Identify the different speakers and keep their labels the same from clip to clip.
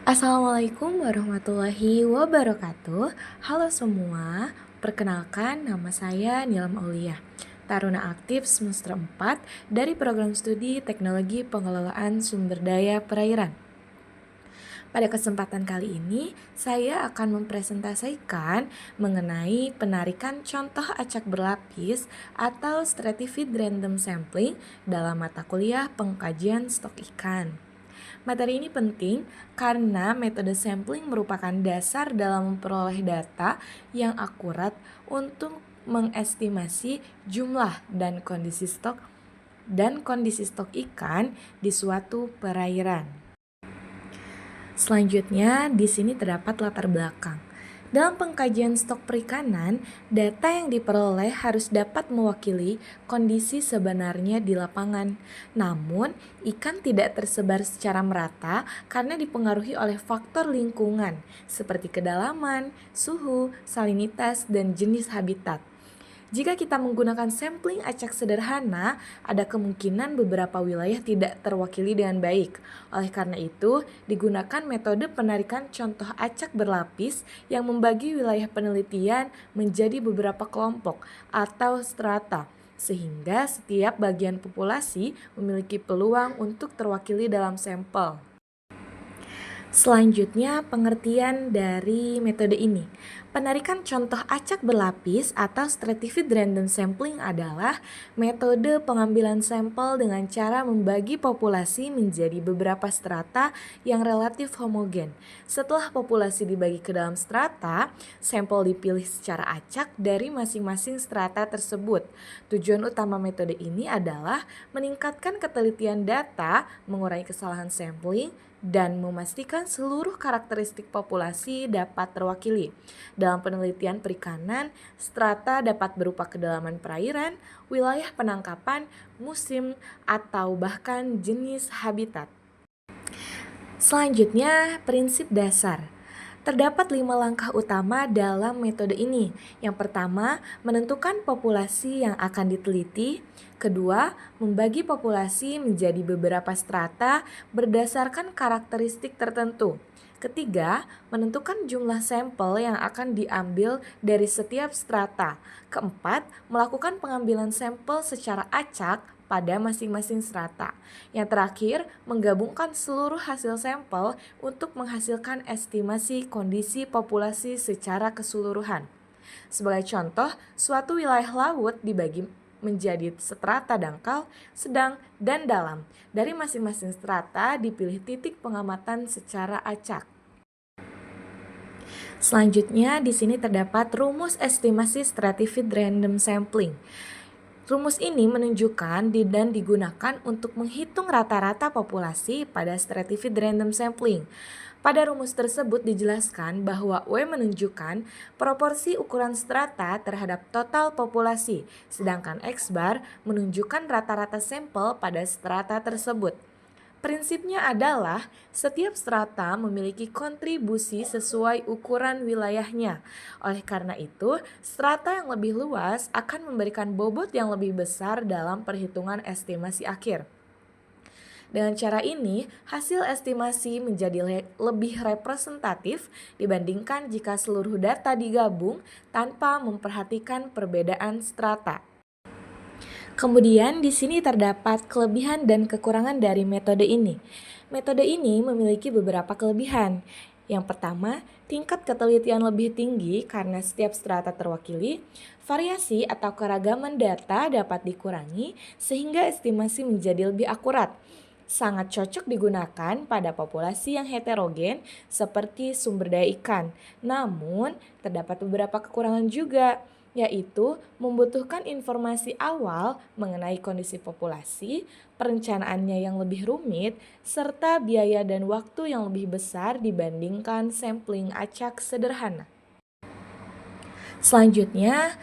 Speaker 1: Assalamualaikum warahmatullahi wabarakatuh. Halo semua, perkenalkan nama saya Nilam Aulia, Taruna Aktif semester 4 dari Program Studi Teknologi Pengelolaan Sumber Daya Perairan. Pada kesempatan kali ini, saya akan mempresentasikan mengenai penarikan contoh acak berlapis atau stratified random sampling dalam mata kuliah pengkajian stok ikan. Materi ini penting karena metode sampling merupakan dasar dalam memperoleh data yang akurat untuk mengestimasi jumlah dan kondisi stok ikan di suatu perairan. Selanjutnya, di sini terdapat latar belakang. Dalam pengkajian stok perikanan, data yang diperoleh harus dapat mewakili kondisi sebenarnya di lapangan. Namun, ikan tidak tersebar secara merata karena dipengaruhi oleh faktor lingkungan seperti kedalaman, suhu, salinitas, dan jenis habitat. Jika kita menggunakan sampling acak sederhana, ada kemungkinan beberapa wilayah tidak terwakili dengan baik. Oleh karena itu, digunakan metode penarikan contoh acak berlapis yang membagi wilayah penelitian menjadi beberapa kelompok atau strata, sehingga setiap bagian populasi memiliki peluang untuk terwakili dalam sampel. Selanjutnya, pengertian dari metode ini. Penarikan contoh acak berlapis atau stratified random sampling adalah metode pengambilan sampel dengan cara membagi populasi menjadi beberapa strata yang relatif homogen. Setelah populasi dibagi ke dalam strata, sampel dipilih secara acak dari masing-masing strata tersebut. Tujuan utama metode ini adalah meningkatkan ketelitian data, mengurangi kesalahan sampling, dan memastikan seluruh karakteristik populasi dapat terwakili. Dalam penelitian perikanan, strata dapat berupa kedalaman perairan, wilayah penangkapan, musim, atau bahkan jenis habitat. Selanjutnya, prinsip dasar. Terdapat 5 langkah utama dalam metode ini. Yang pertama, menentukan populasi yang akan diteliti. Kedua, membagi populasi menjadi beberapa strata berdasarkan karakteristik tertentu. Ketiga, menentukan jumlah sampel yang akan diambil dari setiap strata. Keempat, melakukan pengambilan sampel secara acak pada masing-masing strata. Yang terakhir, menggabungkan seluruh hasil sampel untuk menghasilkan estimasi kondisi populasi secara keseluruhan. Sebagai contoh, suatu wilayah laut dibagi menjadi strata dangkal, sedang, dan dalam. Dari masing-masing strata dipilih titik pengamatan secara acak. Selanjutnya, di sini terdapat rumus estimasi stratified random sampling. Rumus ini menunjukkan dan digunakan untuk menghitung rata-rata populasi pada stratified random sampling. Pada rumus tersebut dijelaskan bahwa W menunjukkan proporsi ukuran strata terhadap total populasi, sedangkan X bar menunjukkan rata-rata sampel pada strata tersebut. Prinsipnya adalah setiap strata memiliki kontribusi sesuai ukuran wilayahnya. Oleh karena itu, strata yang lebih luas akan memberikan bobot yang lebih besar dalam perhitungan estimasi akhir. Dengan cara ini, hasil estimasi menjadi lebih representatif dibandingkan jika seluruh data digabung tanpa memperhatikan perbedaan strata. Kemudian di sini terdapat kelebihan dan kekurangan dari metode ini. Metode ini memiliki beberapa kelebihan. Yang pertama, tingkat ketelitian lebih tinggi karena setiap strata terwakili, variasi atau keragaman data dapat dikurangi sehingga estimasi menjadi lebih akurat. Sangat cocok digunakan pada populasi yang heterogen seperti sumber daya ikan. Namun, terdapat beberapa kekurangan juga, yaitu membutuhkan informasi awal mengenai kondisi populasi, perencanaannya yang lebih rumit, serta biaya dan waktu yang lebih besar dibandingkan sampling acak sederhana. Selanjutnya,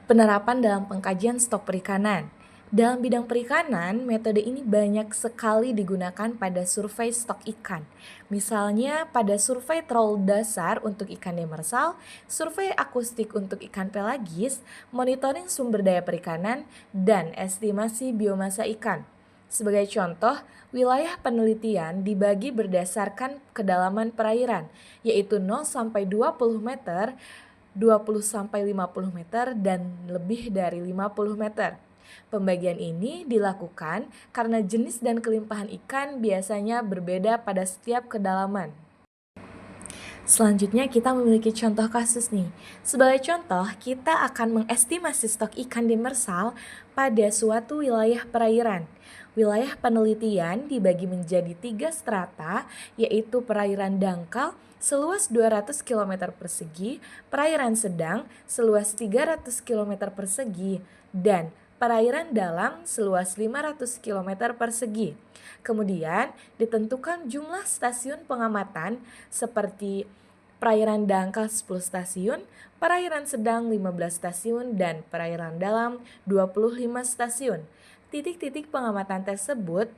Speaker 1: penerapan dalam pengkajian stok perikanan. Dalam bidang perikanan, metode ini banyak sekali digunakan pada survei stok ikan. Misalnya pada survei troll dasar untuk ikan demersal, survei akustik untuk ikan pelagis, monitoring sumber daya perikanan, dan estimasi biomasa ikan. Sebagai contoh, wilayah penelitian dibagi berdasarkan kedalaman perairan, yaitu 0 sampai 20 meter, 20 sampai 50 meter, dan lebih dari 50 meter. Pembagian ini dilakukan karena jenis dan kelimpahan ikan biasanya berbeda pada setiap kedalaman. Selanjutnya kita memiliki contoh kasus nih. Sebagai contoh, kita akan mengestimasi stok ikan demersal pada suatu wilayah perairan. Wilayah penelitian dibagi menjadi 3 strata, yaitu perairan dangkal seluas 200 km persegi, perairan sedang seluas 300 km persegi, dan perairan dalam seluas 500 km persegi. Kemudian ditentukan jumlah stasiun pengamatan seperti perairan dangkal 10 stasiun, perairan sedang 15 stasiun, dan perairan dalam 25 stasiun. Titik-titik pengamatan tersebut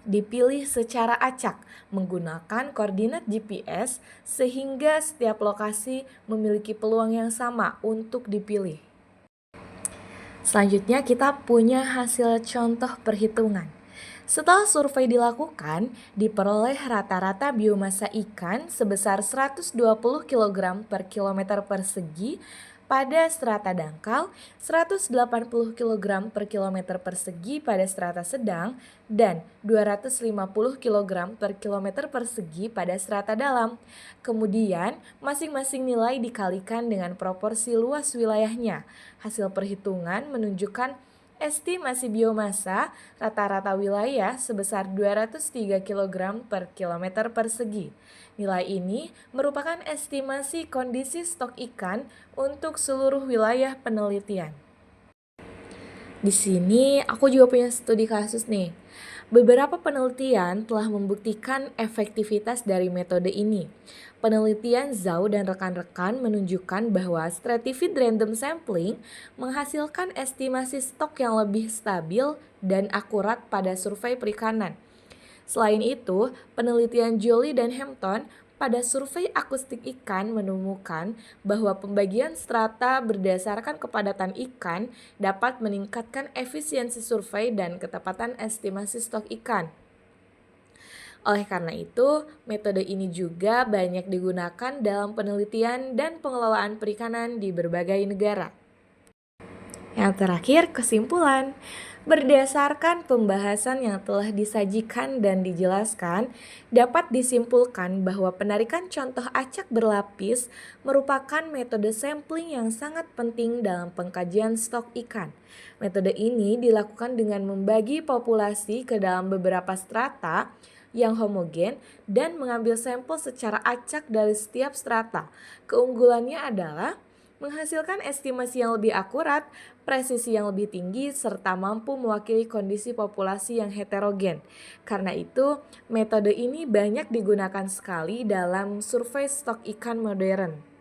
Speaker 1: dipilih secara acak menggunakan koordinat GPS sehingga setiap lokasi memiliki peluang yang sama untuk dipilih. Selanjutnya kita punya hasil contoh perhitungan. Setelah survei dilakukan, diperoleh rata-rata biomasa ikan sebesar 120 kg per kilometer persegi pada strata dangkal, 180 kg per kilometer persegi pada strata sedang, dan 250 kg per kilometer persegi pada strata dalam. Kemudian, masing-masing nilai dikalikan dengan proporsi luas wilayahnya. Hasil perhitungan menunjukkan estimasi biomasa rata-rata wilayah sebesar 203 kg per kilometer persegi. Nilai ini merupakan estimasi kondisi stok ikan untuk seluruh wilayah penelitian. Di sini aku juga punya studi kasus nih. Beberapa penelitian telah membuktikan efektivitas dari metode ini. Penelitian Zhao dan rekan-rekan menunjukkan bahwa stratified random sampling menghasilkan estimasi stok yang lebih stabil dan akurat pada survei perikanan. Selain itu, penelitian Jolie dan Hampton pada survei akustik ikan menemukan bahwa pembagian strata berdasarkan kepadatan ikan dapat meningkatkan efisiensi survei dan ketepatan estimasi stok ikan. Oleh karena itu, metode ini juga banyak digunakan dalam penelitian dan pengelolaan perikanan di berbagai negara. Yang terakhir, kesimpulan. Berdasarkan pembahasan yang telah disajikan dan dijelaskan, dapat disimpulkan bahwa penarikan contoh acak berlapis merupakan metode sampling yang sangat penting dalam pengkajian stok ikan. Metode ini dilakukan dengan membagi populasi ke dalam beberapa strata yang homogen dan mengambil sampel secara acak dari setiap strata. Keunggulannya adalah menghasilkan estimasi yang lebih akurat, presisi yang lebih tinggi, serta mampu mewakili kondisi populasi yang heterogen. Karena itu, metode ini banyak digunakan sekali dalam survei stok ikan modern.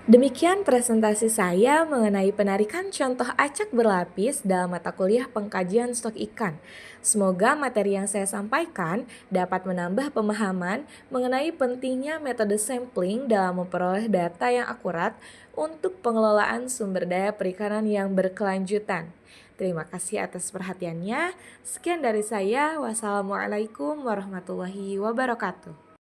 Speaker 1: Demikian presentasi saya mengenai penarikan contoh acak berlapis dalam mata kuliah pengkajian stok ikan. Semoga materi yang saya sampaikan dapat menambah pemahaman mengenai pentingnya metode sampling dalam memperoleh data yang akurat untuk pengelolaan sumber daya perikanan yang berkelanjutan. Terima kasih atas perhatiannya. Sekian dari saya. Wassalamualaikum warahmatullahi wabarakatuh.